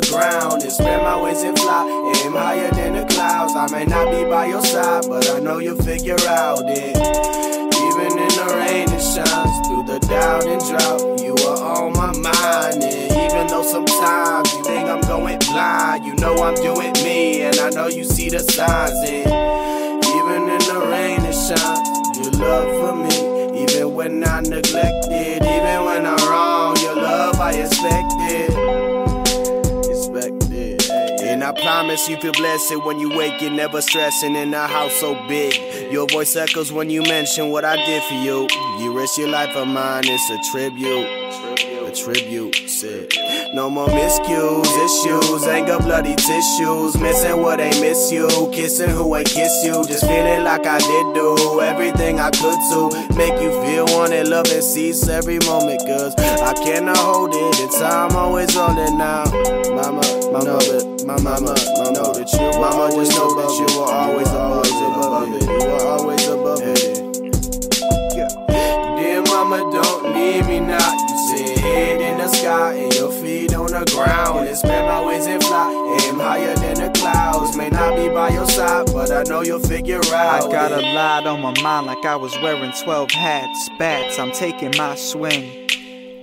the ground and spread my wings and fly. Aim higher than the clouds. I may not be by your side, but I know you'll figure out it. Even in the rain it shines, through the doubt and drought, you are on my mind. And even though sometimes you think I'm going blind, you know I'm doing me, and I know you see the signs. And even in the rain it shines, your love for me. Even when I neglect it, even when I'm wrong, your love I expect it. And I promise you feel blessed when you wake, you're never stressing in a house so big. Your voice echoes when you mention what I did for you. You risk your life of mine, it's a tribute. Said. No more miscues, issues, anger, bloody tissues. Missing what ain't miss you, kissing who ain't kiss you. Just feeling like I did do everything I could to make you feel wanted, love and cease every moment. Cause I cannot hold it, and time always rolling now. Mama, know that you, mama, just know that you are always above it. You are always above it. Dear mama, don't leave me now. You sit head in the sky and your feet on the ground, and spread my wings and fly. Aim higher than the clouds. May not be by your side, but I know you'll figure out. I got a lot on my mind, like I was wearing 12 hats. Bats, I'm taking my swing.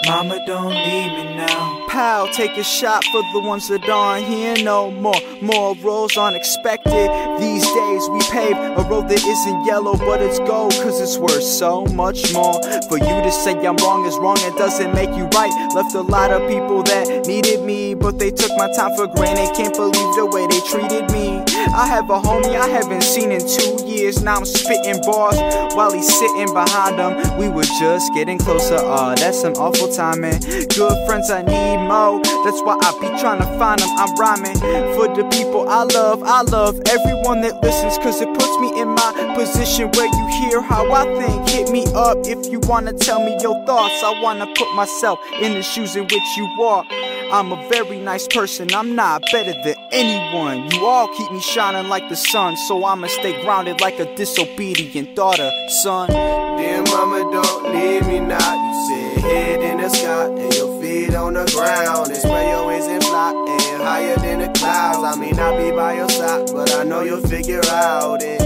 Mama, don't leave me now. Pal, take a shot for the ones that aren't here no more. More roads unexpected. These days we pave a road that isn't yellow, but it's gold, cause it's worth so much more. For you to say I'm wrong is wrong, it doesn't make you right. Left a lot of people that needed me, but they took my time for granted. Can't believe the way they treated me. I have a homie I haven't seen in 2 years. Now I'm spitting bars while he's sitting behind him. We were just getting closer, that's some awful timing. Good friends I need more, that's why I be trying to find them. I'm rhyming for the people I love everyone that listens, cause it puts me in my position where you hear how I think. Hit me up if you wanna tell me your thoughts. I wanna put myself in the shoes in which you walk. I'm a very nice person, I'm not better than anyone. You all keep me shining like the sun, so I'ma stay grounded like a disobedient daughter, son. Dear mama, don't leave me now. You sit head in the sky and your feet on the ground, and spread your wings and fly. Aim higher than the clouds. I may not be by your side, but I know you'll figure out it.